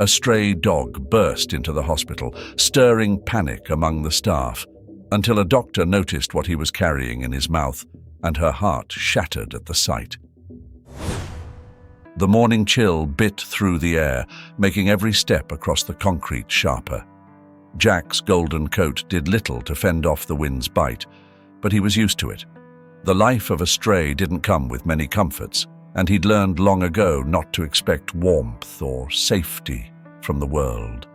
A stray dog burst into the hospital, stirring panic among the staff, until a doctor noticed what he was carrying in his mouth, and her heart shattered at the sight. The morning chill bit through the air, making every step across the concrete sharper. Jack's golden coat did little to fend off the wind's bite, but he was used to it. The life of a stray didn't come with many comforts, and he'd learned long ago not to expect warmth or safety from the world.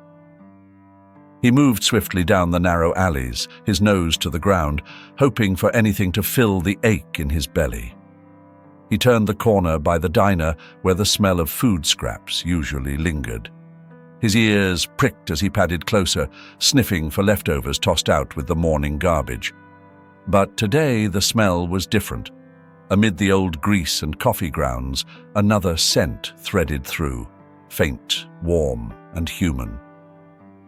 He moved swiftly down the narrow alleys, his nose to the ground, hoping for anything to fill the ache in his belly. He turned the corner by the diner where the smell of food scraps usually lingered. His ears pricked as he padded closer, sniffing for leftovers tossed out with the morning garbage. But today the smell was different. Amid the old grease and coffee grounds, another scent threaded through, faint, warm, and human.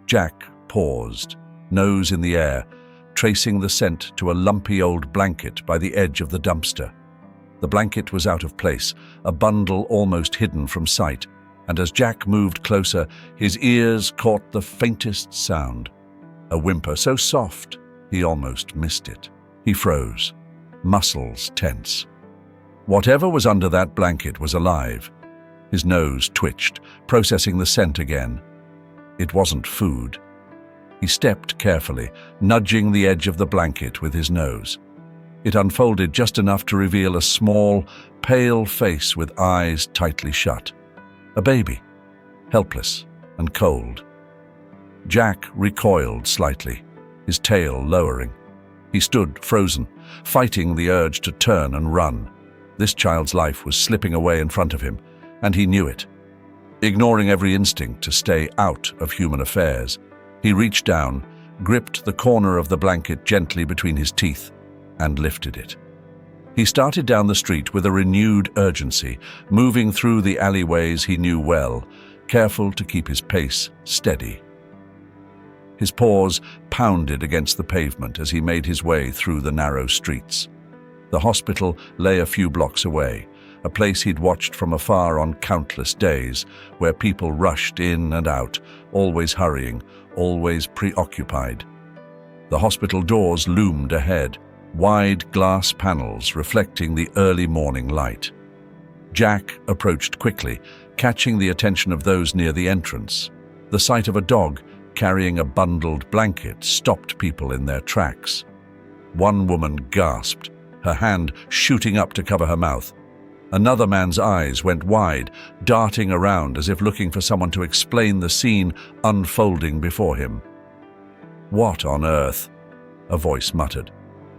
Jack paused, nose in the air, tracing the scent to a lumpy old blanket by the edge of the dumpster. The blanket was out of place, a bundle almost hidden from sight, and as Jack moved closer, his ears caught the faintest sound, a whimper so soft he almost missed it. He froze, muscles tense. Whatever was under that blanket was alive. His nose twitched, processing the scent again. It wasn't food. He stepped carefully, nudging the edge of the blanket with his nose. It unfolded just enough to reveal a small, pale face with eyes tightly shut. A baby, helpless and cold. Jack recoiled slightly, his tail lowering. He stood frozen, fighting the urge to turn and run. This child's life was slipping away in front of him, and he knew it. Ignoring every instinct to stay out of human affairs, he reached down, gripped the corner of the blanket gently between his teeth, and lifted it. He started down the street with a renewed urgency, moving through the alleyways he knew well, careful to keep his pace steady. His paws pounded against the pavement as he made his way through the narrow streets. The hospital lay a few blocks away, a place he'd watched from afar on countless days, where people rushed in and out, always hurrying, always preoccupied. The hospital doors loomed ahead, wide glass panels reflecting the early morning light. Jack approached quickly, catching the attention of those near the entrance. The sight of a dog carrying a bundled blanket stopped people in their tracks. One woman gasped, her hand shooting up to cover her mouth. Another man's eyes went wide, darting around as if looking for someone to explain the scene unfolding before him. "What on earth?" a voice muttered.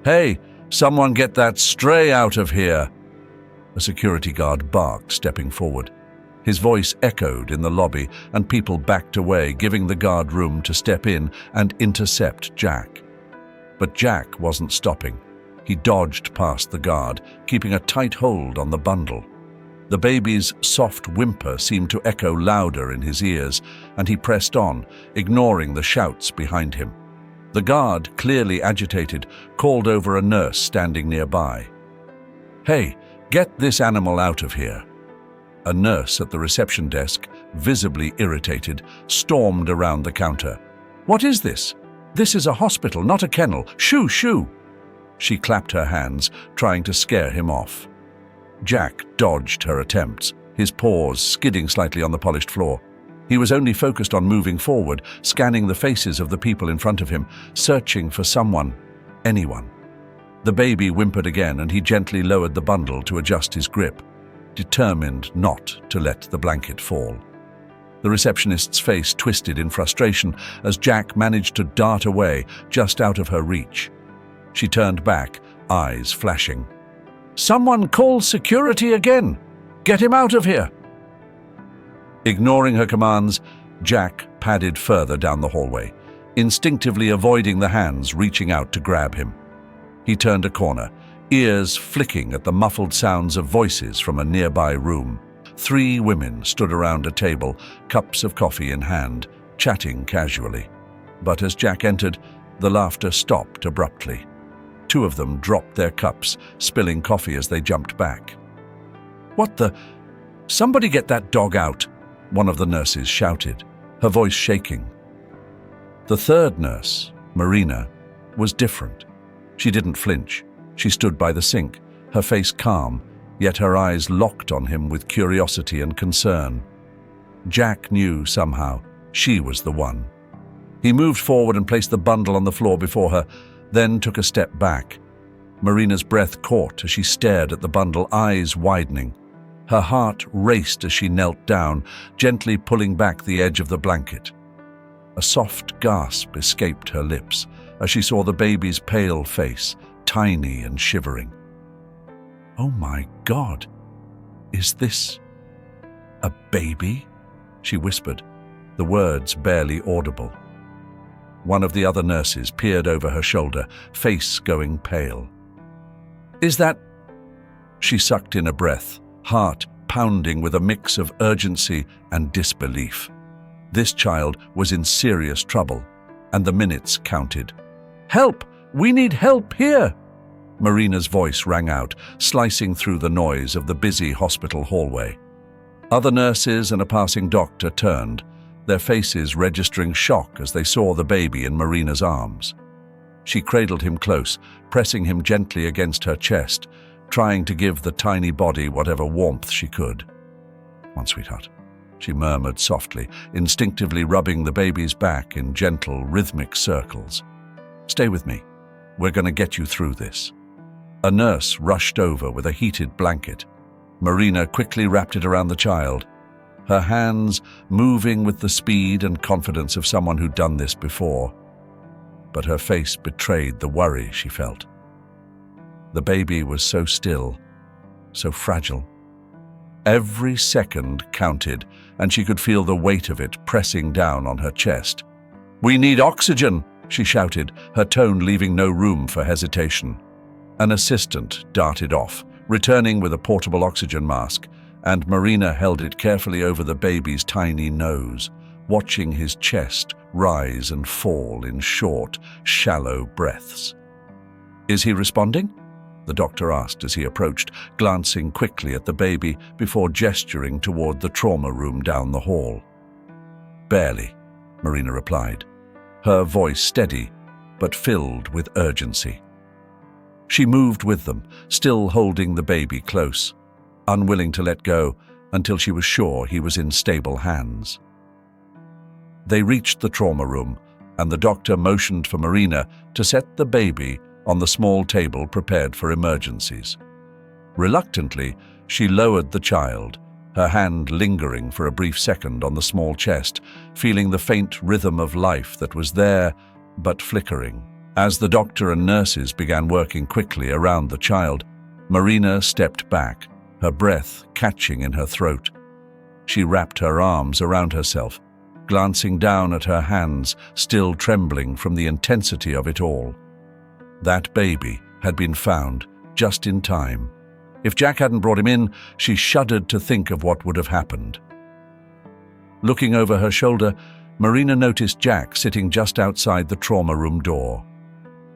"Hey, someone get that stray out of here!" A security guard barked, stepping forward. His voice echoed in the lobby, and people backed away, giving the guard room to step in and intercept Jack. But Jack wasn't stopping. He dodged past the guard, keeping a tight hold on the bundle. The baby's soft whimper seemed to echo louder in his ears, and he pressed on, ignoring the shouts behind him. The guard, clearly agitated, called over a nurse standing nearby. "Hey, get this animal out of here." A nurse at the reception desk, visibly irritated, stormed around the counter. "What is this? This is a hospital, not a kennel. Shoo, shoo!" She clapped her hands, trying to scare him off. Jack dodged her attempts, his paws skidding slightly on the polished floor. He was only focused on moving forward, scanning the faces of the people in front of him, searching for someone, anyone. The baby whimpered again, and he gently lowered the bundle to adjust his grip, determined not to let the blanket fall. The receptionist's face twisted in frustration as Jack managed to dart away just out of her reach. She turned back, eyes flashing. "Someone call security again! Get him out of here!" Ignoring her commands, Jack padded further down the hallway, instinctively avoiding the hands reaching out to grab him. He turned a corner, ears flicking at the muffled sounds of voices from a nearby room. 3 women stood around a table, cups of coffee in hand, chatting casually. But as Jack entered, the laughter stopped abruptly. 2 of them dropped their cups, spilling coffee as they jumped back. "What the? Somebody get that dog out!" one of the nurses shouted, her voice shaking. The third nurse, Marina, was different. She didn't flinch. She stood by the sink, her face calm, yet her eyes locked on him with curiosity and concern. Jack knew somehow she was the one. He moved forward and placed the bundle on the floor before her, then took a step back. Marina's breath caught as she stared at the bundle, eyes widening. Her heart raced as she knelt down, gently pulling back the edge of the blanket. A soft gasp escaped her lips as she saw the baby's pale face, tiny and shivering. "Oh my God, is this a baby?" she whispered, the words barely audible. One of the other nurses peered over her shoulder, face going pale. "Is that—" She sucked in a breath, heart pounding with a mix of urgency and disbelief. This child was in serious trouble, and the minutes counted. "Help! We need help here!" Marina's voice rang out, slicing through the noise of the busy hospital hallway. Other nurses and a passing doctor turned, their faces registering shock as they saw the baby in Marina's arms. She cradled him close, pressing him gently against her chest, trying to give the tiny body whatever warmth she could. "Come on, sweetheart," she murmured softly, instinctively rubbing the baby's back in gentle, rhythmic circles. "Stay with me. We're going to get you through this." A nurse rushed over with a heated blanket. Marina quickly wrapped it around the child, her hands moving with the speed and confidence of someone who'd done this before. But her face betrayed the worry she felt. The baby was so still, so fragile. Every second counted, and she could feel the weight of it pressing down on her chest. "We need oxygen!" she shouted, her tone leaving no room for hesitation. An assistant darted off, returning with a portable oxygen mask, and Marina held it carefully over the baby's tiny nose, watching his chest rise and fall in short, shallow breaths. "Is he responding?" the doctor asked as he approached, glancing quickly at the baby before gesturing toward the trauma room down the hall. "Barely," Marina replied, her voice steady but filled with urgency. She moved with them, still holding the baby close, unwilling to let go until she was sure he was in stable hands. They reached the trauma room, and the doctor motioned for Marina to set the baby on the small table prepared for emergencies. Reluctantly, she lowered the child, her hand lingering for a brief second on the small chest, feeling the faint rhythm of life that was there but flickering. As the doctor and nurses began working quickly around the child, Marina stepped back, her breath catching in her throat. She wrapped her arms around herself, glancing down at her hands, still trembling from the intensity of it all. That baby had been found just in time. If Jack hadn't brought him in, she shuddered to think of what would have happened. Looking over her shoulder, Marina noticed Jack sitting just outside the trauma room door.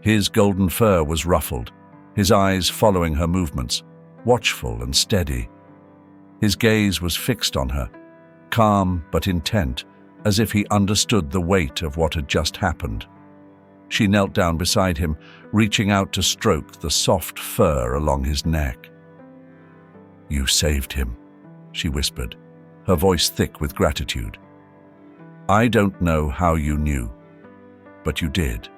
His golden fur was ruffled, his eyes following her movements, watchful and steady. His gaze was fixed on her, calm but intent, as if he understood the weight of what had just happened. She knelt down beside him, reaching out to stroke the soft fur along his neck. "You saved him," she whispered, her voice thick with gratitude. "I don't know how you knew, but you did.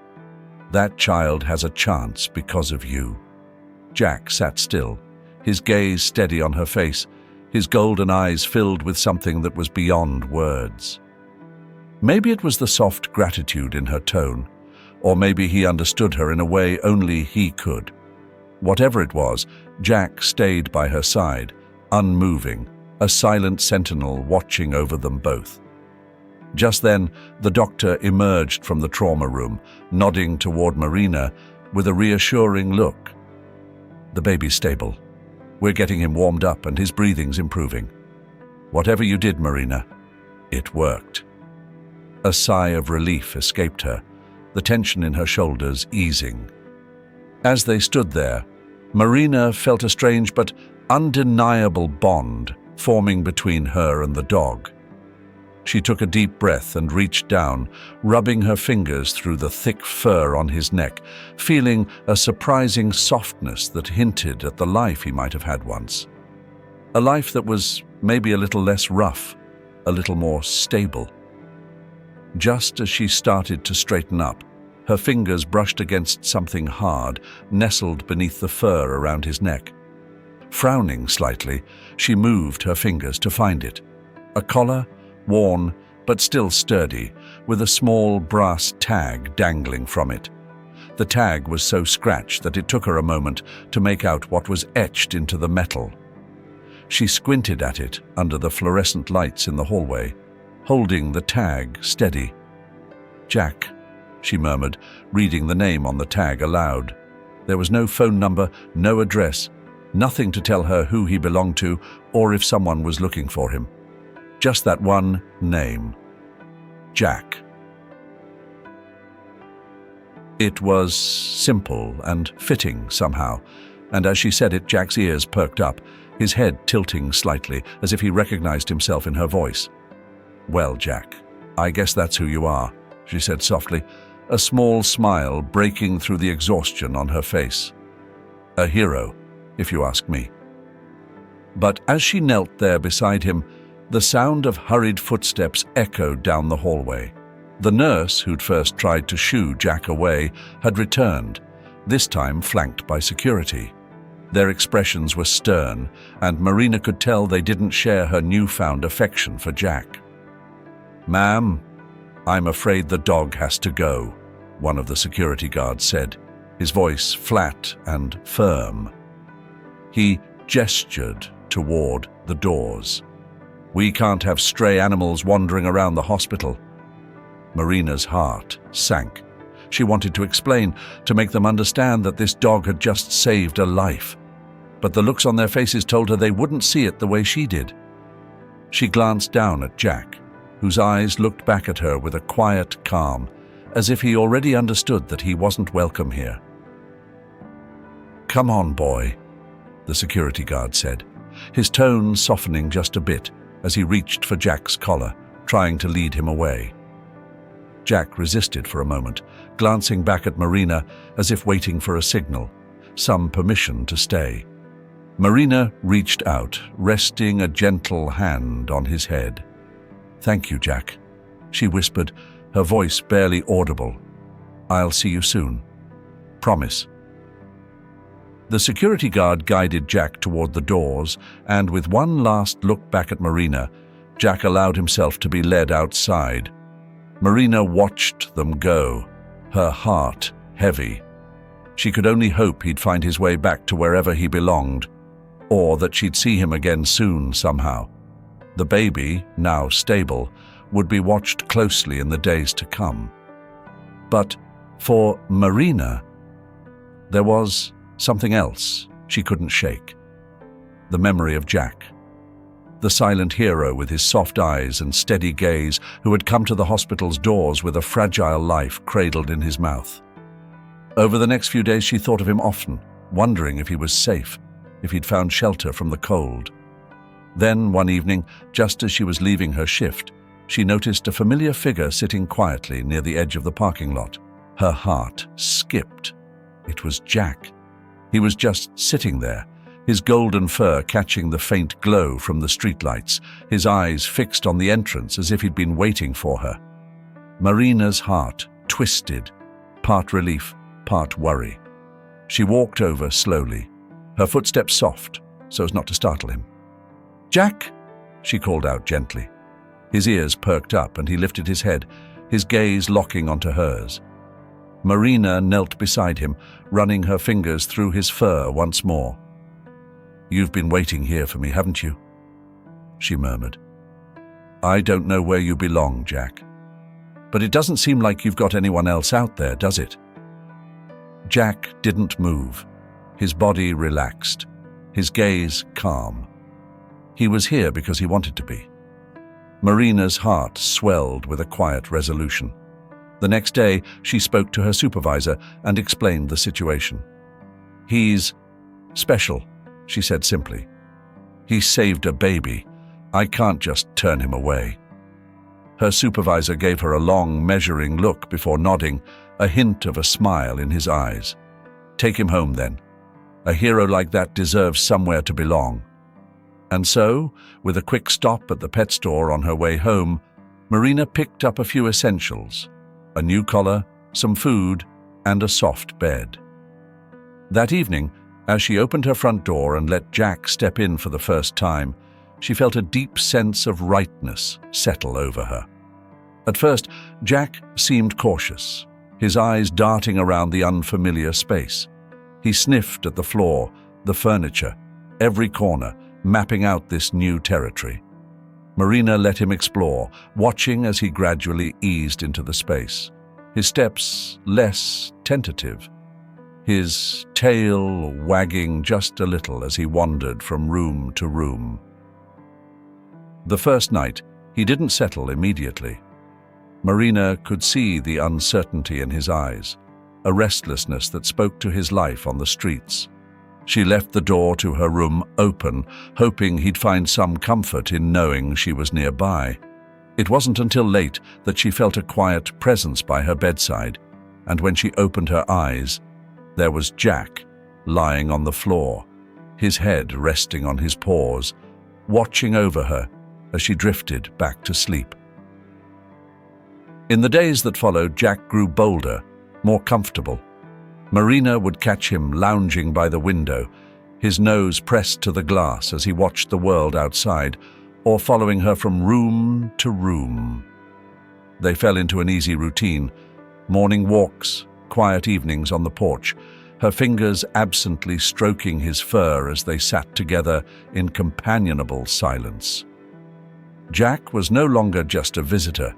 That child has a chance because of you." Jack sat still, his gaze steady on her face, his golden eyes filled with something that was beyond words. Maybe it was the soft gratitude in her tone, or maybe he understood her in a way only he could. Whatever it was, Jack stayed by her side, unmoving, a silent sentinel watching over them both. Just then, the doctor emerged from the trauma room, nodding toward Marina with a reassuring look. "The baby's stable. We're getting him warmed up and his breathing's improving. Whatever you did, Marina, it worked." A sigh of relief escaped her, the tension in her shoulders easing. As they stood there, Marina felt a strange but undeniable bond forming between her and the dog. She took a deep breath and reached down, rubbing her fingers through the thick fur on his neck, feeling a surprising softness that hinted at the life he might have had once. A life that was maybe a little less rough, a little more stable. Just as she started to straighten up, her fingers brushed against something hard, nestled beneath the fur around his neck. Frowning slightly, she moved her fingers to find it. A collar, worn but still sturdy, with a small brass tag dangling from it. The tag was so scratched that it took her a moment to make out what was etched into the metal. She squinted at it under the fluorescent lights in the hallway, holding the tag steady. "Jack," she murmured, reading the name on the tag aloud. There was no phone number, no address, nothing to tell her who he belonged to or if someone was looking for him. Just that one name. Jack. It was simple and fitting somehow, and as she said it, Jack's ears perked up, his head tilting slightly, as if he recognized himself in her voice. "Well, Jack, I guess that's who you are," she said softly, a small smile breaking through the exhaustion on her face. "A hero, if you ask me." But as she knelt there beside him, the sound of hurried footsteps echoed down the hallway. The nurse, who'd first tried to shoo Jack away, had returned, this time flanked by security. Their expressions were stern, and Marina could tell they didn't share her newfound affection for Jack. "Ma'am, I'm afraid the dog has to go," one of the security guards said, his voice flat and firm. He gestured toward the doors. "We can't have stray animals wandering around the hospital." Marina's heart sank. She wanted to explain, to make them understand that this dog had just saved a life. But the looks on their faces told her they wouldn't see it the way she did. She glanced down at Jack, whose eyes looked back at her with a quiet calm, as if he already understood that he wasn't welcome here. "Come on, boy," the security guard said, his tone softening just a bit as he reached for Jack's collar, trying to lead him away. Jack resisted for a moment, glancing back at Marina as if waiting for a signal, some permission to stay. Marina reached out, resting a gentle hand on his head. "Thank you, Jack," she whispered, her voice barely audible. "I'll see you soon. Promise." The security guard guided Jack toward the doors, and with one last look back at Marina, Jack allowed himself to be led outside. Marina watched them go, her heart heavy. She could only hope he'd find his way back to wherever he belonged, or that she'd see him again soon somehow. The baby, now stable, would be watched closely in the days to come. But for Marina, there was something else she couldn't shake. The memory of Jack, the silent hero with his soft eyes and steady gaze who had come to the hospital's doors with a fragile life cradled in his mouth. Over the next few days she thought of him often, wondering if he was safe, if he'd found shelter from the cold. Then one evening, just as she was leaving her shift, she noticed a familiar figure sitting quietly near the edge of the parking lot. Her heart skipped. It was Jack. He was just sitting there, his golden fur catching the faint glow from the streetlights, his eyes fixed on the entrance as if he'd been waiting for her. Marina's heart twisted, part relief, part worry. She walked over slowly, her footsteps soft, so as not to startle him. "Jack!" she called out gently. His ears perked up and he lifted his head, his gaze locking onto hers. Marina knelt beside him, running her fingers through his fur once more. "You've been waiting here for me, haven't you?" she murmured. "I don't know where you belong, Jack. But it doesn't seem like you've got anyone else out there, does it?" Jack didn't move, his body relaxed, his gaze calm. He was here because he wanted to be. Marina's heart swelled with a quiet resolution. The next day, she spoke to her supervisor and explained the situation. "He's special," she said simply. "He saved a baby. I can't just turn him away." Her supervisor gave her a long, measuring look before nodding, a hint of a smile in his eyes. "Take him home, then. A hero like that deserves somewhere to belong." And so, with a quick stop at the pet store on her way home, Marina picked up a few essentials: a new collar, some food, and a soft bed. That evening, as she opened her front door and let Jack step in for the first time, she felt a deep sense of rightness settle over her. At first, Jack seemed cautious, his eyes darting around the unfamiliar space. He sniffed at the floor, the furniture, every corner, mapping out this new territory. Marina let him explore, watching as he gradually eased into the space, his steps less tentative, his tail wagging just a little as he wandered from room to room. The first night, he didn't settle immediately. Marina could see the uncertainty in his eyes, a restlessness that spoke to his life on the streets. She left the door to her room open, hoping he'd find some comfort in knowing she was nearby. It wasn't until late that she felt a quiet presence by her bedside, and when she opened her eyes, there was Jack lying on the floor, his head resting on his paws, watching over her as she drifted back to sleep. In the days that followed, Jack grew bolder, more comfortable. Marina would catch him lounging by the window, his nose pressed to the glass as he watched the world outside, or following her from room to room. They fell into an easy routine: morning walks, quiet evenings on the porch, her fingers absently stroking his fur as they sat together in companionable silence. Jack was no longer just a visitor.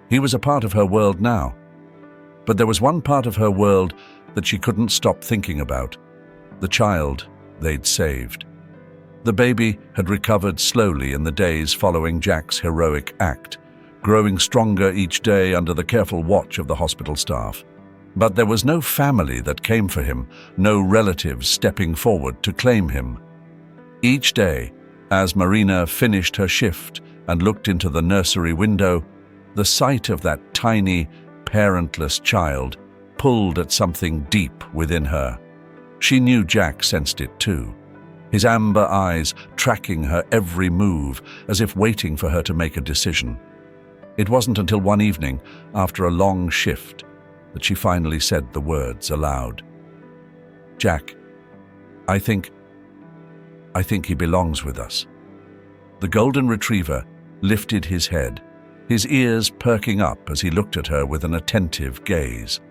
He was a part of her world now. But there was one part of her world that she couldn't stop thinking about: the child they'd saved. The baby had recovered slowly in the days following Jack's heroic act, growing stronger each day under the careful watch of the hospital staff. But there was no family that came for him, no relatives stepping forward to claim him. Each day, as Marina finished her shift and looked into the nursery window, the sight of that tiny, parentless child pulled at something deep within her. She knew Jack sensed it too, his amber eyes tracking her every move as if waiting for her to make a decision. It wasn't until one evening, after a long shift, that she finally said the words aloud. "Jack, I think he belongs with us." The golden retriever lifted his head, his ears perking up as he looked at her with an attentive gaze.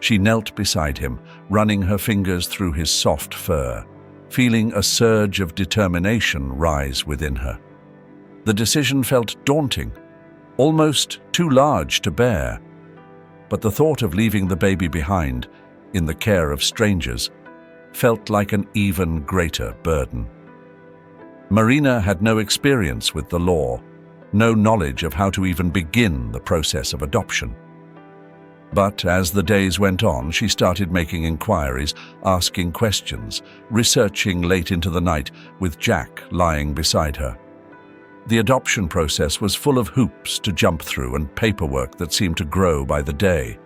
She knelt beside him, running her fingers through his soft fur, feeling a surge of determination rise within her. The decision felt daunting, almost too large to bear, but the thought of leaving the baby behind, in the care of strangers, felt like an even greater burden. Marina had no experience with the law, no knowledge of how to even begin the process of adoption. But as the days went on, she started making inquiries, asking questions, researching late into the night with Jack lying beside her. The adoption process was full of hoops to jump through and paperwork that seemed to grow by the day.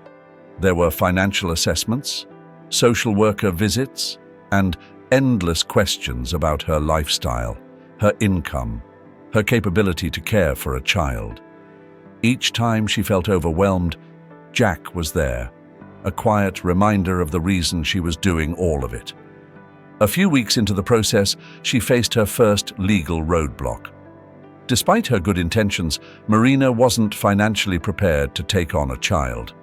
There were financial assessments, social worker visits, and endless questions about her lifestyle, her income, her capability to care for a child. Each time she felt overwhelmed, Jack was there, a quiet reminder of the reason she was doing all of it. A few weeks into the process, she faced her first legal roadblock. Despite her good intentions, Marina wasn't financially prepared to take on a child.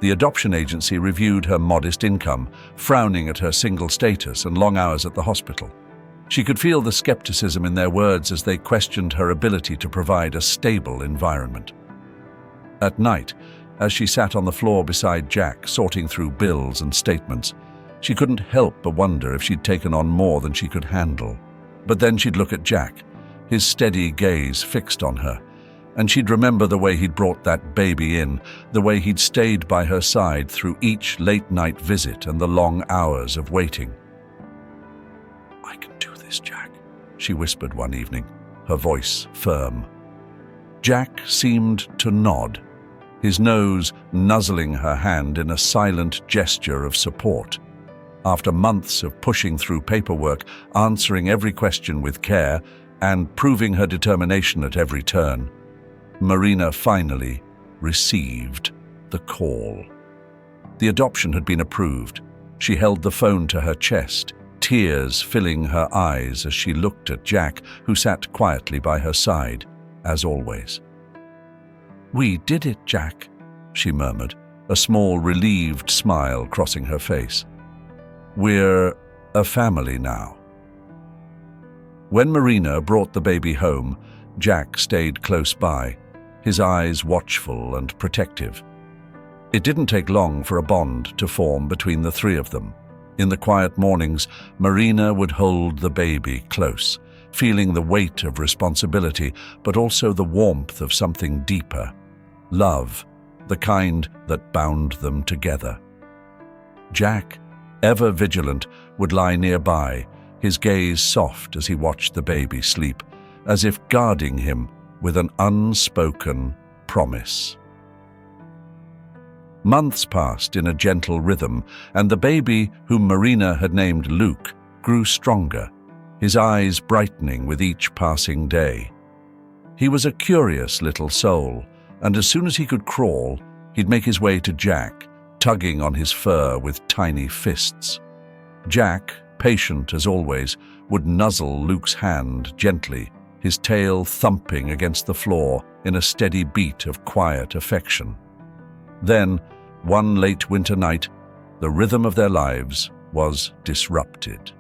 The adoption agency reviewed her modest income, frowning at her single status and long hours at the hospital. She could feel the skepticism in their words as they questioned her ability to provide a stable environment. At night, as she sat on the floor beside Jack, sorting through bills and statements, she couldn't help but wonder if she'd taken on more than she could handle. But then she'd look at Jack, his steady gaze fixed on her, and she'd remember the way he'd brought that baby in, the way he'd stayed by her side through each late-night visit and the long hours of waiting. "I can do this, Jack," she whispered one evening, her voice firm. Jack seemed to nod, his nose nuzzling her hand in a silent gesture of support. After months of pushing through paperwork, answering every question with care, and proving her determination at every turn, Marina finally received the call. The adoption had been approved. She held the phone to her chest, tears filling her eyes as she looked at Jack, who sat quietly by her side, as always. "We did it, Jack," she murmured, a small relieved smile crossing her face. "We're a family now." When Marina brought the baby home, Jack stayed close by, his eyes watchful and protective. It didn't take long for a bond to form between the three of them. In the quiet mornings, Marina would hold the baby close, feeling the weight of responsibility, but also the warmth of something deeper. Love, the kind that bound them together. Jack, ever vigilant, would lie nearby, his gaze soft as he watched the baby sleep, as if guarding him with an unspoken promise. Months passed in a gentle rhythm, and the baby, whom Marina had named Luke, grew stronger, his eyes brightening with each passing day. He was a curious little soul, and as soon as he could crawl, he'd make his way to Jack, tugging on his fur with tiny fists. Jack, patient as always, would nuzzle Luke's hand gently, his tail thumping against the floor in a steady beat of quiet affection. Then, one late winter night, the rhythm of their lives was disrupted.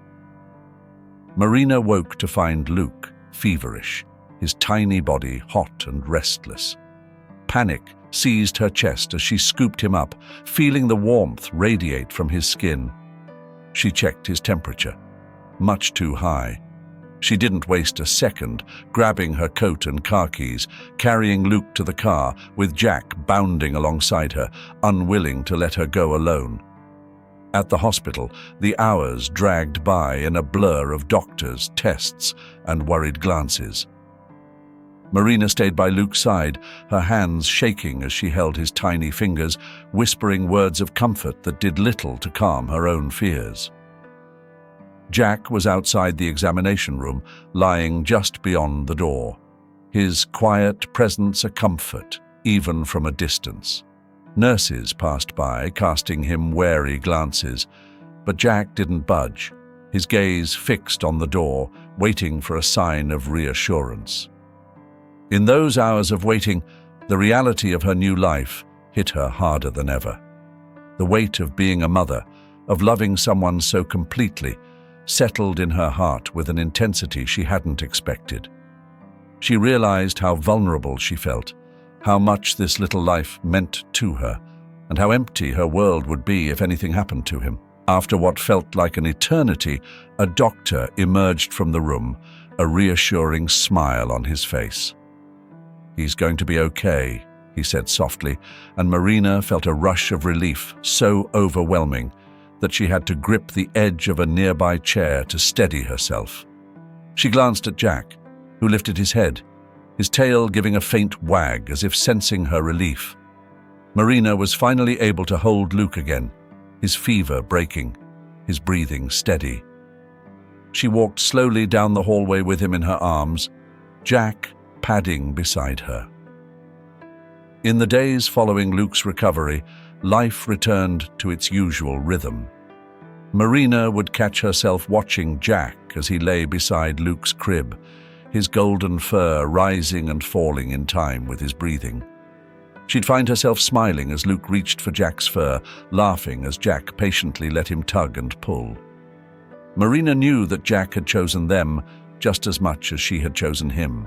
Marina woke to find Luke feverish, his tiny body hot and restless. Panic seized her chest as she scooped him up, feeling the warmth radiate from his skin. She checked his temperature. Much too high. She didn't waste a second, grabbing her coat and car keys, carrying Luke to the car, with Jack bounding alongside her, unwilling to let her go alone. At the hospital, the hours dragged by in a blur of doctors, tests, and worried glances. Marina stayed by Luke's side, her hands shaking as she held his tiny fingers, whispering words of comfort that did little to calm her own fears. Jack was outside the examination room, lying just beyond the door, his quiet presence a comfort, even from a distance. Nurses passed by, casting him wary glances, but Jack didn't budge, his gaze fixed on the door, waiting for a sign of reassurance. In those hours of waiting, the reality of her new life hit her harder than ever. The weight of being a mother, of loving someone so completely, settled in her heart with an intensity she hadn't expected. She realized how vulnerable she felt, how much this little life meant to her, and how empty her world would be if anything happened to him. After what felt like an eternity, a doctor emerged from the room, a reassuring smile on his face. "He's going to be okay," he said softly, and Marina felt a rush of relief so overwhelming that she had to grip the edge of a nearby chair to steady herself. She glanced at Jack, who lifted his head, his tail giving a faint wag as if sensing her relief. Marina was finally able to hold Luke again, his fever breaking, his breathing steady. She walked slowly down the hallway with him in her arms, Jack padding beside her. In the days following Luke's recovery, life returned to its usual rhythm. Marina would catch herself watching Jack as he lay beside Luke's crib, his golden fur rising and falling in time with his breathing. She'd find herself smiling as Luke reached for Jack's fur, laughing as Jack patiently let him tug and pull. Marina knew that Jack had chosen them just as much as she had chosen him.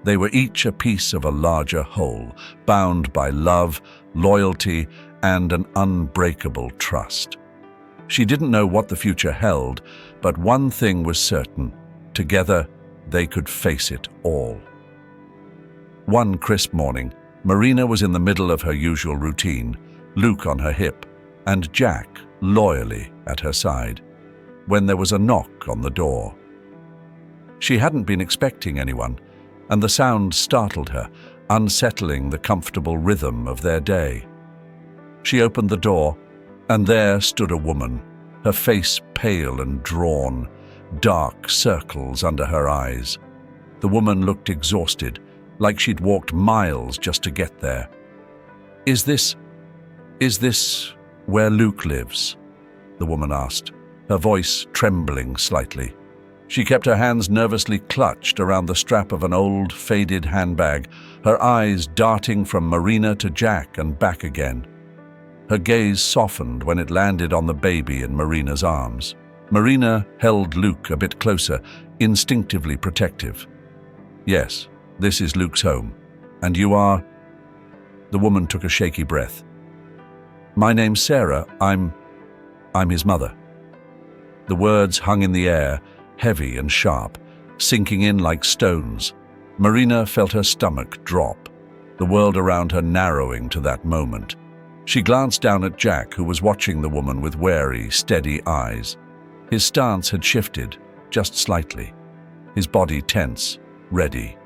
They were each a piece of a larger whole, bound by love, loyalty, and an unbreakable trust. She didn't know what the future held, but one thing was certain: together, they could face it all. One crisp morning, Marina was in the middle of her usual routine, Luke on her hip, and Jack loyally at her side, when there was a knock on the door. She hadn't been expecting anyone, and the sound startled her, unsettling the comfortable rhythm of their day. She opened the door, and there stood a woman, her face pale and drawn, dark circles under her eyes. The woman looked exhausted, like she'd walked miles just to get there. Is this where Luke lives?" the woman asked, her voice trembling slightly. She kept her hands nervously clutched around the strap of an old, faded handbag, her eyes darting from Marina to Jack and back again. Her gaze softened when it landed on the baby in Marina's arms. Marina held Luke a bit closer, instinctively protective. "Yes, this is Luke's home. And you are?" The woman took a shaky breath. "My name's Sarah. I'm his mother." The words hung in the air, heavy and sharp, sinking in like stones. Marina felt her stomach drop, the world around her narrowing to that moment. She glanced down at Jack, who was watching the woman with wary, steady eyes. His stance had shifted, just slightly, his body tense, ready.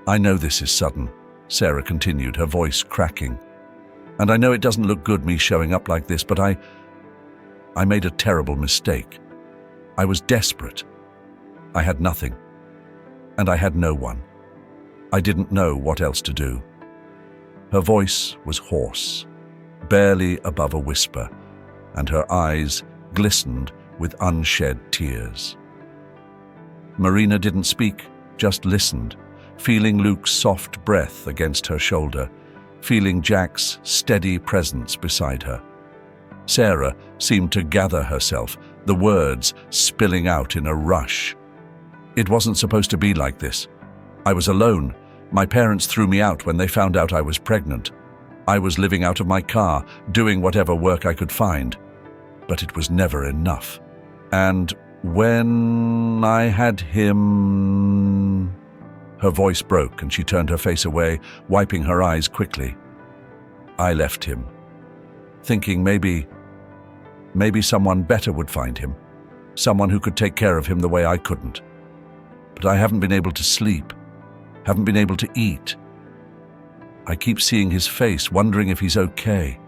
"I know this is sudden," Sarah continued, her voice cracking. "And I know it doesn't look good me showing up like this, but I made a terrible mistake. I was desperate. I had nothing. And I had no one. I didn't know what else to do." Her voice was hoarse, barely above a whisper, and her eyes glistened with unshed tears. Marina didn't speak, just listened, feeling Luke's soft breath against her shoulder, feeling Jack's steady presence beside her. Sarah seemed to gather herself, the words spilling out in a rush. "It wasn't supposed to be like this. I was alone. My parents threw me out when they found out I was pregnant. I was living out of my car, doing whatever work I could find. But it was never enough. And when I had him..." Her voice broke and she turned her face away, wiping her eyes quickly. "I left him, thinking maybe someone better would find him, someone who could take care of him the way I couldn't. But I haven't been able to sleep, haven't been able to eat. I keep seeing his face, wondering if he's okay.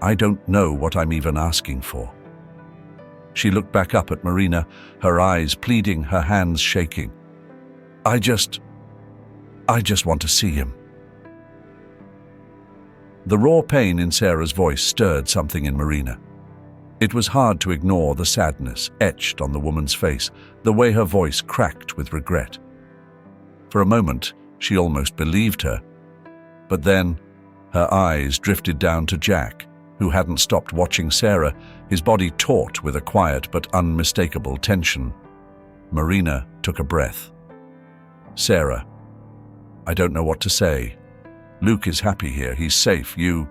I don't know what I'm even asking for." She looked back up at Marina, her eyes pleading, her hands shaking. I just want to see him." The raw pain in Sarah's voice stirred something in Marina. It was hard to ignore the sadness etched on the woman's face, the way her voice cracked with regret. For a moment, she almost believed her. But then, her eyes drifted down to Jack, who hadn't stopped watching Sarah, his body taut with a quiet but unmistakable tension. Marina took a breath. "Sarah, I don't know what to say. Luke is happy here, he's safe. You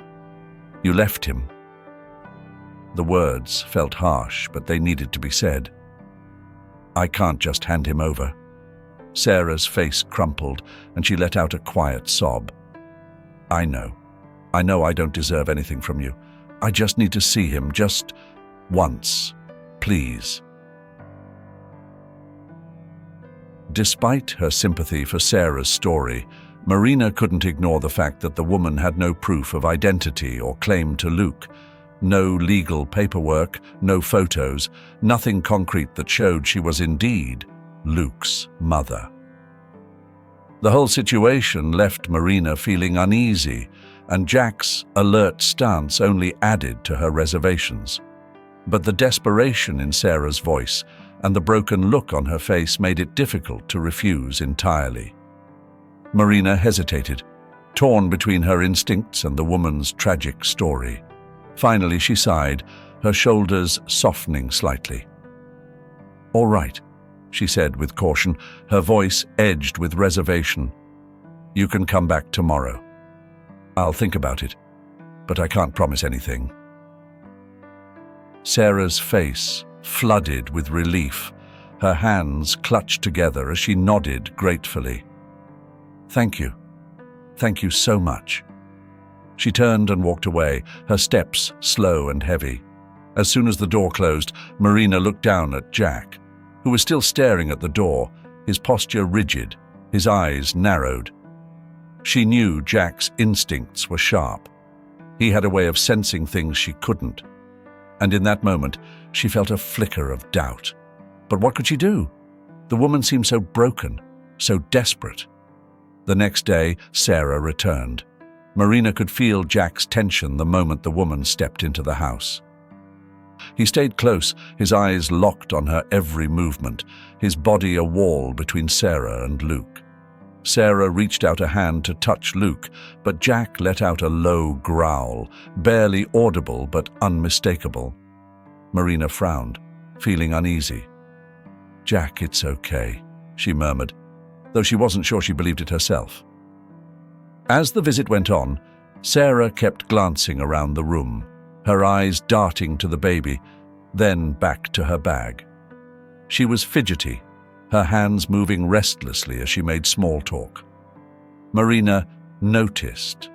left him." The words felt harsh, but they needed to be said. "I can't just hand him over." Sarah's face crumpled, and she let out a quiet sob. I know I don't deserve anything from you. I just need to see him, just once, please." Despite her sympathy for Sarah's story, Marina couldn't ignore the fact that the woman had no proof of identity or claim to Luke. No legal paperwork, no photos, nothing concrete that showed she was indeed Luke's mother. The whole situation left Marina feeling uneasy, and Jack's alert stance only added to her reservations. But the desperation in Sarah's voice and the broken look on her face made it difficult to refuse entirely. Marina hesitated, torn between her instincts and the woman's tragic story. Finally, she sighed, her shoulders softening slightly. "All right," she said with caution, her voice edged with reservation. "You can come back tomorrow. I'll think about it, but I can't promise anything." Sarah's face flooded with relief, her hands clutched together as she nodded gratefully. Thank you so much." She turned and walked away, her steps slow and heavy. As soon as the door closed, Marina looked down at Jack, who was still staring at the door, his posture rigid, His eyes narrowed. She knew Jack's instincts were sharp. He had a way of sensing things she couldn't. And in that moment, she felt a flicker of doubt. But what could she do? The woman seemed so broken, so desperate. The next day, Sarah returned. Marina could feel Jack's tension the moment the woman stepped into the house. He stayed close, his eyes locked on her every movement, his body a wall between Sarah and Luke. Sarah reached out a hand to touch Luke, but Jack let out a low growl, barely audible but unmistakable. Marina frowned, feeling uneasy. "Jack, it's okay," she murmured, though she wasn't sure she believed it herself. As the visit went on, Sarah kept glancing around the room, her eyes darting to the baby, then back to her bag. She was fidgety, her hands moving restlessly as she made small talk. Marina noticed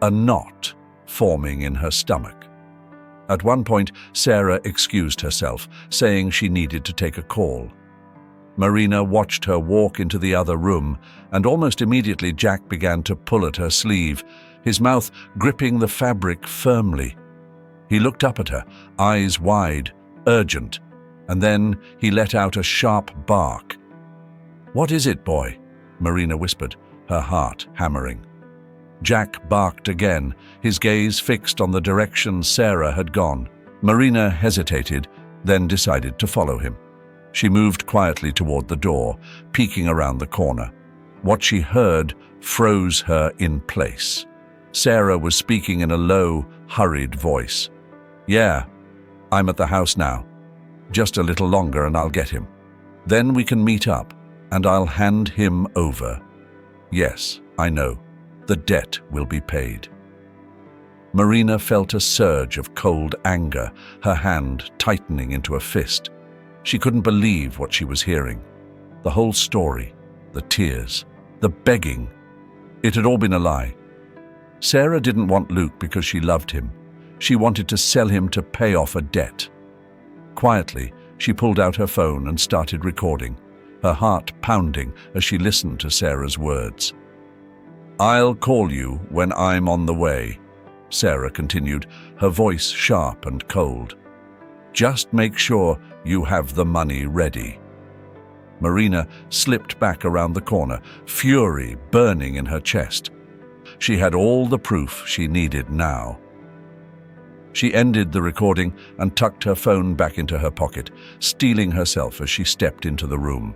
a knot forming in her stomach. At one point, Sarah excused herself, saying she needed to take a call. Marina watched her walk into the other room, and almost immediately Jack began to pull at her sleeve, his mouth gripping the fabric firmly. He looked up at her, eyes wide, urgent, and then he let out a sharp bark. "What is it, boy?" Marina whispered, her heart hammering. Jack barked again, his gaze fixed on the direction Sarah had gone. Marina hesitated, then decided to follow him. She moved quietly toward the door, peeking around the corner. What she heard froze her in place. Sarah was speaking in a low, hurried voice. "Yeah, I'm at the house now. Just a little longer and I'll get him. Then we can meet up, and I'll hand him over. Yes, I know. The debt will be paid." Marina felt a surge of cold anger, her hand tightening into a fist. She couldn't believe what she was hearing. The whole story, the tears, the begging. It had all been a lie. Sarah didn't want Luke because she loved him. She wanted to sell him to pay off a debt. Quietly, she pulled out her phone and started recording, her heart pounding as she listened to Sarah's words. "I'll call you when I'm on the way," Sarah continued, her voice sharp and cold. "Just make sure you have the money ready." Marina slipped back around the corner, fury burning in her chest. She had all the proof she needed now. She ended the recording and tucked her phone back into her pocket, steeling herself as she stepped into the room.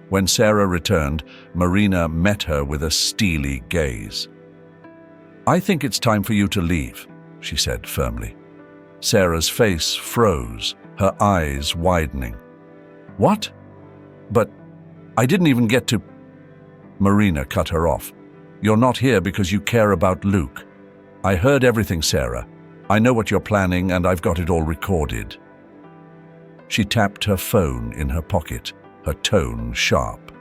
When Sarah returned, Marina met her with a steely gaze. "I think it's time for you to leave," she said firmly. Sarah's face froze, her eyes widening. "What? But I didn't even get to—" Marina cut her off. "You're not here because you care about Luke. I heard everything, Sarah. I know what you're planning, and I've got it all recorded." She tapped her phone in her pocket, her tone sharp.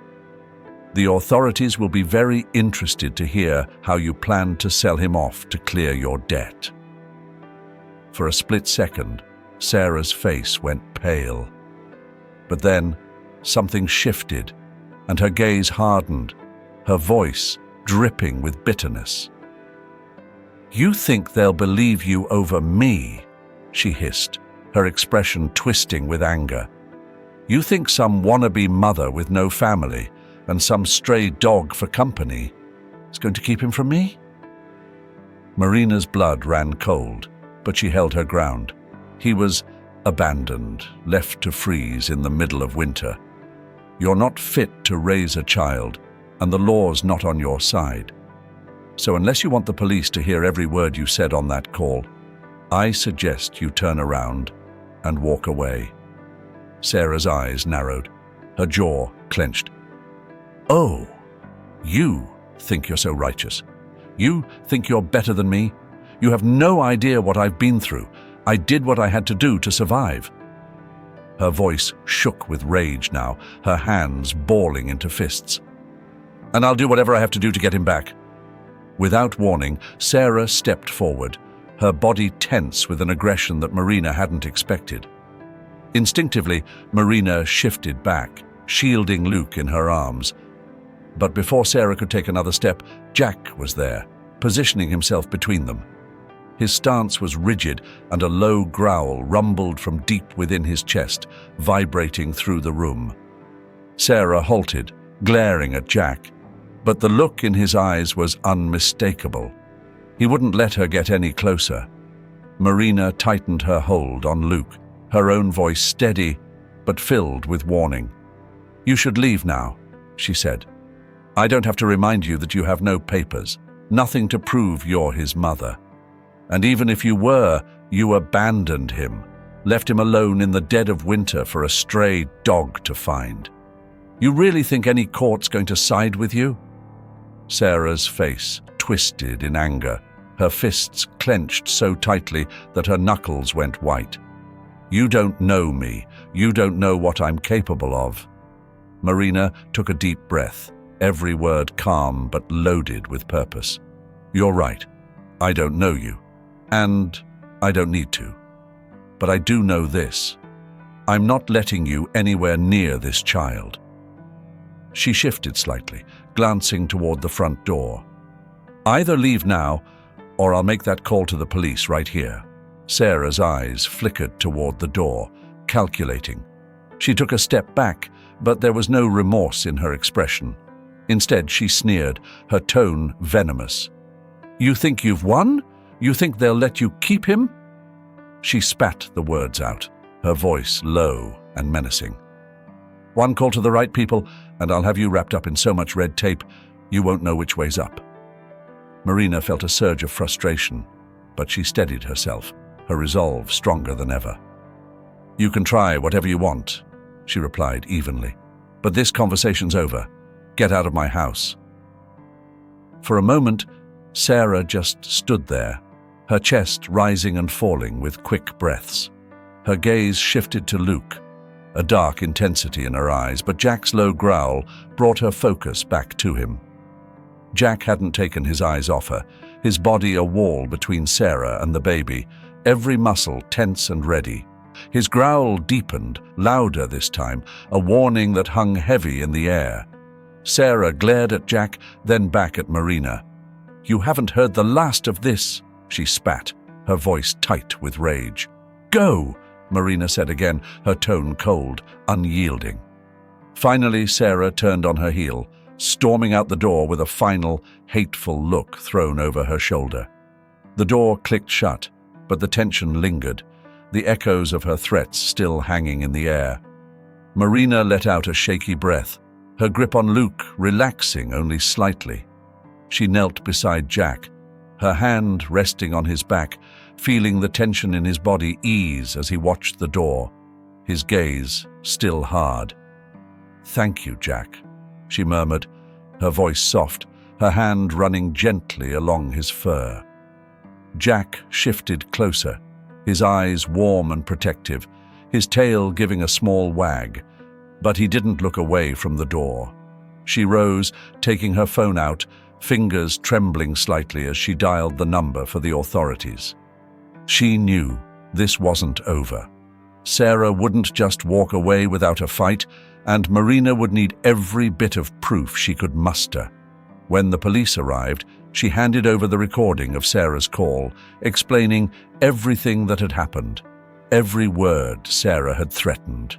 "The authorities will be very interested to hear how you plan to sell him off to clear your debt." For a split second, Sarah's face went pale. But then, something shifted, and her gaze hardened, her voice dripping with bitterness. "You think they'll believe you over me?" she hissed, her expression twisting with anger. "You think some wannabe mother with no family and some stray dog for company is going to keep him from me?" Marina's blood ran cold, but she held her ground. He was abandoned, left to freeze in the middle of winter. You're not fit to raise a child, and the law's not on your side. So unless you want the police to hear every word you said on that call, I suggest you turn around and walk away. Sarah's eyes narrowed, her jaw clenched. "Oh, you think you're so righteous. You think you're better than me. You have no idea what I've been through. I did what I had to do to survive." Her voice shook with rage now, her hands balling into fists. "And I'll do whatever I have to do to get him back." Without warning, Sarah stepped forward, her body tense with an aggression that Marina hadn't expected. Instinctively, Marina shifted back, shielding Luke in her arms. But before Sarah could take another step, Jack was there, positioning himself between them. His stance was rigid, and a low growl rumbled from deep within his chest, vibrating through the room. Sarah halted, glaring at Jack, but the look in his eyes was unmistakable. He wouldn't let her get any closer. Marina tightened her hold on Luke, her own voice steady but filled with warning. "You should leave now," she said. "I don't have to remind you that you have no papers, nothing to prove you're his mother. And even if you were, you abandoned him, left him alone in the dead of winter for a stray dog to find. You really think any court's going to side with you?" Sarah's face twisted in anger, her fists clenched so tightly that her knuckles went white. "You don't know me. You don't know what I'm capable of." Marina took a deep breath, every word calm but loaded with purpose. "You're right. I don't know you. And I don't need to. But I do know this. I'm not letting you anywhere near this child." She shifted slightly, glancing toward the front door. "Either leave now, or I'll make that call to the police right here." Sarah's eyes flickered toward the door, calculating. She took a step back, but there was no remorse in her expression. Instead, she sneered, her tone venomous. "You think you've won? You think they'll let you keep him?" She spat the words out, her voice low and menacing. "One call to the right people, and I'll have you wrapped up in so much red tape, you won't know which way's up." Marina felt a surge of frustration, but she steadied herself, her resolve stronger than ever. "You can try whatever you want," she replied evenly, "but this conversation's over. Get out of my house." For a moment, Sarah just stood there, her chest rising and falling with quick breaths. Her gaze shifted to Luke, a dark intensity in her eyes, but Jack's low growl brought her focus back to him. Jack hadn't taken his eyes off her, his body a wall between Sarah and the baby, every muscle tense and ready. His growl deepened, louder this time, a warning that hung heavy in the air. Sarah glared at Jack, then back at Marina. "You haven't heard the last of this," she spat, her voice tight with rage. "Go," Marina said again, her tone cold, unyielding. Finally, Sarah turned on her heel, storming out the door with a final, hateful look thrown over her shoulder. The door clicked shut, but the tension lingered, the echoes of her threats still hanging in the air. Marina let out a shaky breath, her grip on Luke relaxing only slightly. She knelt beside Jack, her hand resting on his back, feeling the tension in his body ease as he watched the door, his gaze still hard. "Thank you, Jack," she murmured, her voice soft, her hand running gently along his fur. Jack shifted closer, his eyes warm and protective, his tail giving a small wag, but he didn't look away from the door. She rose, taking her phone out, fingers trembling slightly as she dialed the number for the authorities. She knew this wasn't over. Sarah wouldn't just walk away without a fight, and Marina would need every bit of proof she could muster. When the police arrived, she handed over the recording of Sarah's call, explaining everything that had happened, every word Sarah had threatened.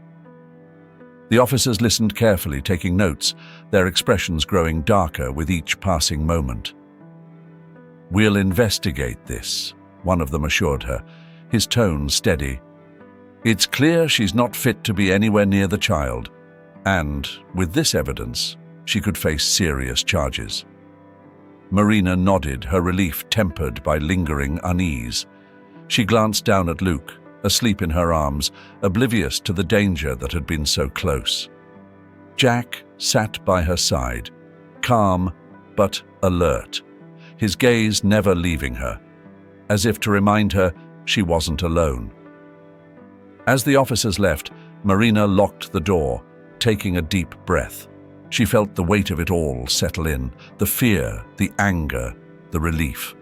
The officers listened carefully, taking notes, their expressions growing darker with each passing moment. "We'll investigate this," one of them assured her, his tone steady. "It's clear she's not fit to be anywhere near the child, and, with this evidence, she could face serious charges." Marina nodded, her relief tempered by lingering unease. She glanced down at Luke, asleep in her arms, oblivious to the danger that had been so close. Jack sat by her side, calm but alert, his gaze never leaving her, as if to remind her she wasn't alone. As the officers left, Marina locked the door, taking a deep breath. She felt the weight of it all settle in, the fear, the anger, the relief.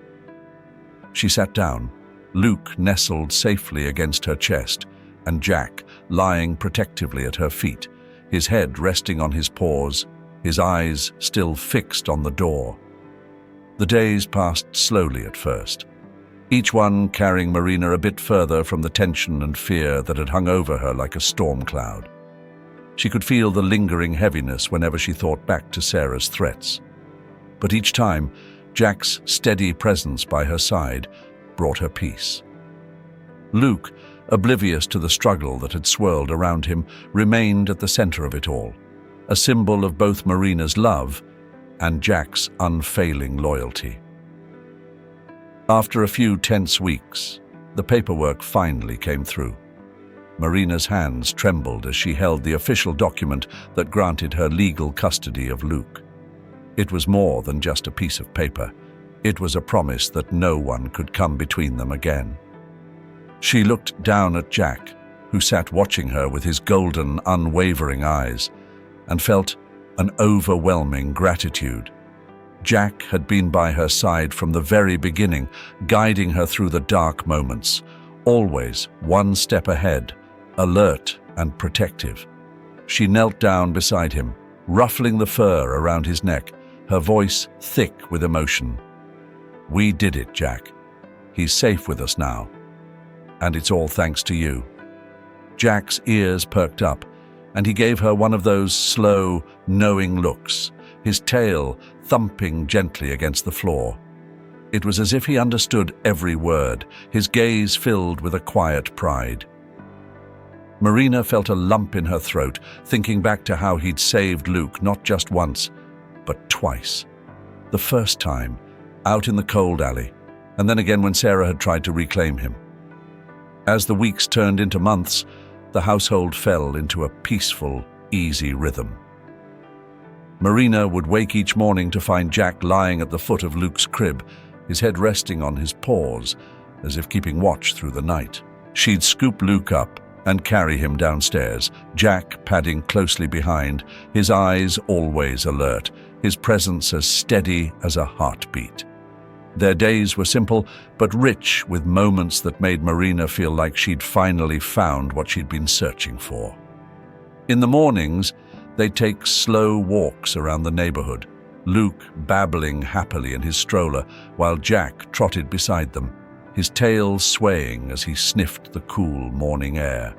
She sat down, Luke nestled safely against her chest, and Jack lying protectively at her feet, his head resting on his paws, his eyes still fixed on the door. The days passed slowly at first, each one carrying Marina a bit further from the tension and fear that had hung over her like a storm cloud. She could feel the lingering heaviness whenever she thought back to Sarah's threats. But each time, Jack's steady presence by her side brought her peace. Luke, oblivious to the struggle that had swirled around him, remained at the center of it all, a symbol of both Marina's love and Jack's unfailing loyalty. After a few tense weeks, the paperwork finally came through. Marina's hands trembled as she held the official document that granted her legal custody of Luke. It was more than just a piece of paper. It was a promise that no one could come between them again. She looked down at Jack, who sat watching her with his golden, unwavering eyes, and felt an overwhelming gratitude. Jack had been by her side from the very beginning, guiding her through the dark moments, always one step ahead, alert and protective. She knelt down beside him, ruffling the fur around his neck, her voice thick with emotion. "We did it, Jack. He's safe with us now. And it's all thanks to you." Jack's ears perked up, and he gave her one of those slow, knowing looks, his tail thumping gently against the floor. It was as if he understood every word, his gaze filled with a quiet pride. Marina felt a lump in her throat, thinking back to how he'd saved Luke not just once, but twice. The first time, out in the cold alley, and then again when Sarah had tried to reclaim him. As the weeks turned into months, the household fell into a peaceful, easy rhythm. Marina would wake each morning to find Jack lying at the foot of Luke's crib, his head resting on his paws, as if keeping watch through the night. She'd scoop Luke up and carry him downstairs, Jack padding closely behind, his eyes always alert, his presence as steady as a heartbeat. Their days were simple, but rich with moments that made Marina feel like she'd finally found what she'd been searching for. In the mornings, they'd take slow walks around the neighborhood, Luke babbling happily in his stroller while Jack trotted beside them, his tail swaying as he sniffed the cool morning air.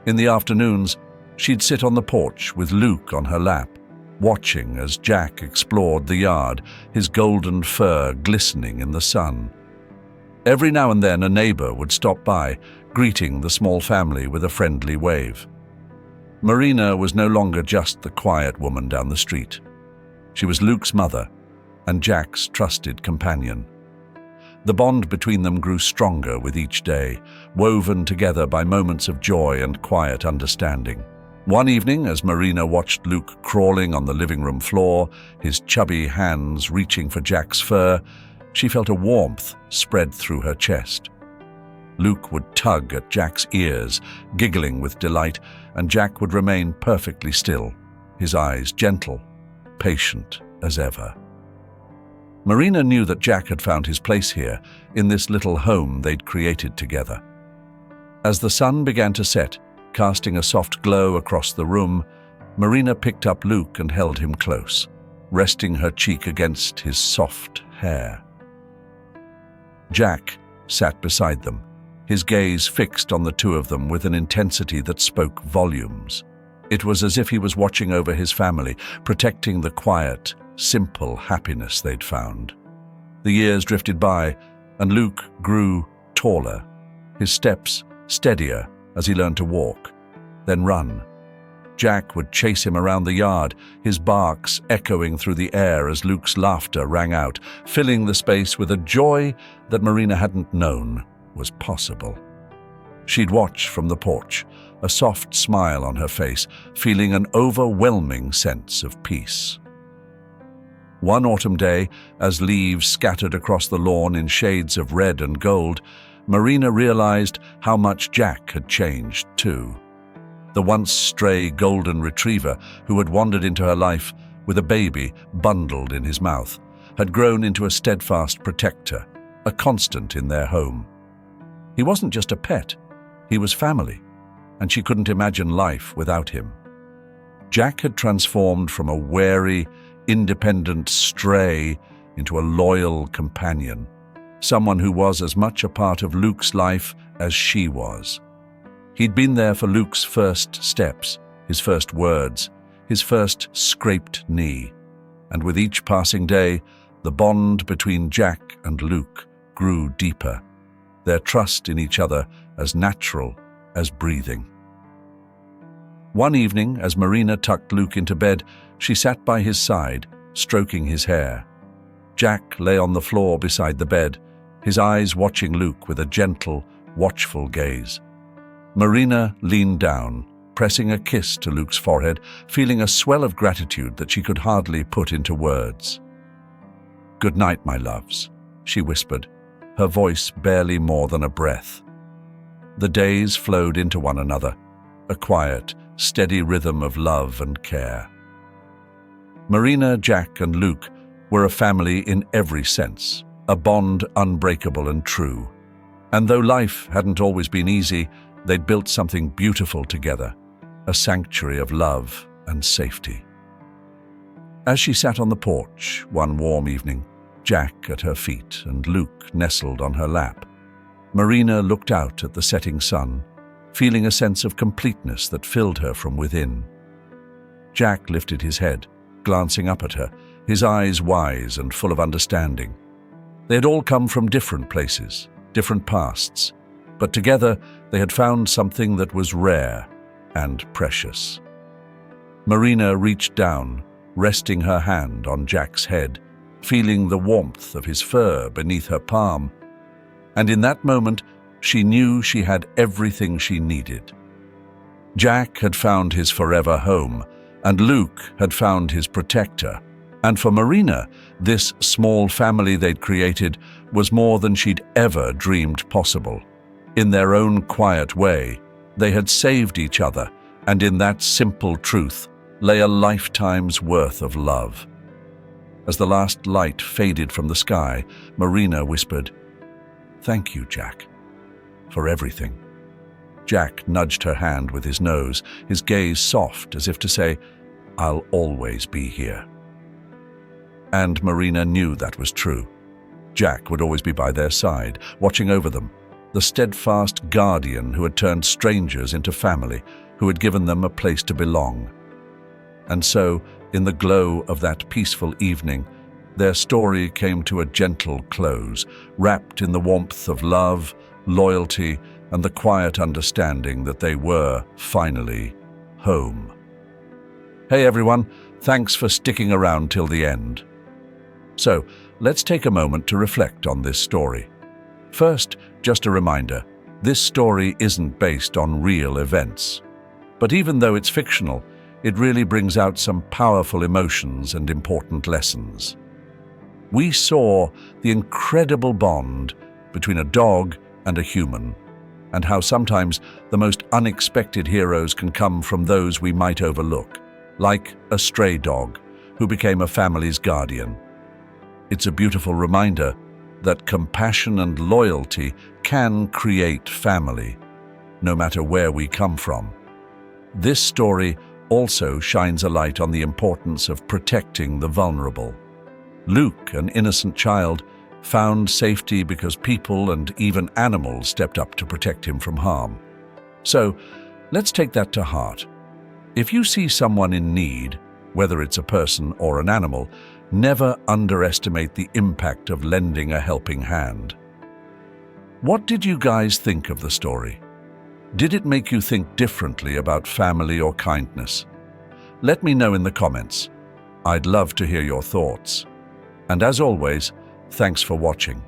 In the afternoons, she'd sit on the porch with Luke on her lap, watching as Jack explored the yard, his golden fur glistening in the sun. Every now and then a neighbor would stop by, greeting the small family with a friendly wave. Marina was no longer just the quiet woman down the street. She was Luke's mother and Jack's trusted companion. The bond between them grew stronger with each day, woven together by moments of joy and quiet understanding. One evening, as Marina watched Luke crawling on the living room floor, his chubby hands reaching for Jack's fur, she felt a warmth spread through her chest. Luke would tug at Jack's ears, giggling with delight, and Jack would remain perfectly still, his eyes gentle, patient as ever. Marina knew that Jack had found his place here, in this little home they'd created together. As the sun began to set, casting a soft glow across the room, Marina picked up Luke and held him close, resting her cheek against his soft hair. Jack sat beside them, his gaze fixed on the two of them with an intensity that spoke volumes. It was as if he was watching over his family, protecting the quiet, simple happiness they'd found. The years drifted by, and Luke grew taller, his steps steadier as he learned to walk, then run. Jack would chase him around the yard, his barks echoing through the air as Luke's laughter rang out, filling the space with a joy that Marina hadn't known was possible. She'd watch from the porch, a soft smile on her face, feeling an overwhelming sense of peace. One autumn day, as leaves scattered across the lawn in shades of red and gold, Marina realized how much Jack had changed too. The once stray golden retriever who had wandered into her life with a baby bundled in his mouth had grown into a steadfast protector, a constant in their home. He wasn't just a pet, he was family, and she couldn't imagine life without him. Jack had transformed from a wary, independent stray into a loyal companion, someone who was as much a part of Luke's life as she was. He'd been there for Luke's first steps, his first words, his first scraped knee, and with each passing day, the bond between Jack and Luke grew deeper, their trust in each other as natural as breathing. One evening, as Marina tucked Luke into bed, she sat by his side, stroking his hair. Jack lay on the floor beside the bed, his eyes watching Luke with a gentle, watchful gaze. Marina leaned down, pressing a kiss to Luke's forehead, feeling a swell of gratitude that she could hardly put into words. "Good night, my loves," she whispered, her voice barely more than a breath. The days flowed into one another, a quiet, steady rhythm of love and care. Marina, Jack, and Luke were a family in every sense, a bond unbreakable and true. And though life hadn't always been easy, they'd built something beautiful together, a sanctuary of love and safety. As she sat on the porch one warm evening, Jack at her feet and Luke nestled on her lap, Marina looked out at the setting sun, feeling a sense of completeness that filled her from within. Jack lifted his head, glancing up at her, his eyes wise and full of understanding. They had all come from different places, different pasts, but together they had found something that was rare and precious. Marina reached down, resting her hand on Jack's head, feeling the warmth of his fur beneath her palm, and in that moment she knew she had everything she needed. Jack had found his forever home, and Luke had found his protector. And for Marina, this small family they'd created was more than she'd ever dreamed possible. In their own quiet way, they had saved each other, and in that simple truth lay a lifetime's worth of love. As the last light faded from the sky, Marina whispered, "Thank you, Jack, for everything." Jack nudged her hand with his nose, his gaze soft as if to say, "I'll always be here." And Marina knew that was true. Jack would always be by their side, watching over them, the steadfast guardian who had turned strangers into family, who had given them a place to belong. And so, in the glow of that peaceful evening, their story came to a gentle close, wrapped in the warmth of love, loyalty, and the quiet understanding that they were, finally, home. Hey everyone, thanks for sticking around till the end. So, let's take a moment to reflect on this story. First, just a reminder, this story isn't based on real events. But even though it's fictional, it really brings out some powerful emotions and important lessons. We saw the incredible bond between a dog and a human, and how sometimes the most unexpected heroes can come from those we might overlook, like a stray dog who became a family's guardian. It's a beautiful reminder that compassion and loyalty can create family, no matter where we come from. This story also shines a light on the importance of protecting the vulnerable. Luke, an innocent child, found safety because people and even animals stepped up to protect him from harm. So, let's take that to heart. If you see someone in need, whether it's a person or an animal, never underestimate the impact of lending a helping hand. What did you guys think of the story? Did it make you think differently about family or kindness? Let me know in the comments. I'd love to hear your thoughts. And as always, thanks for watching.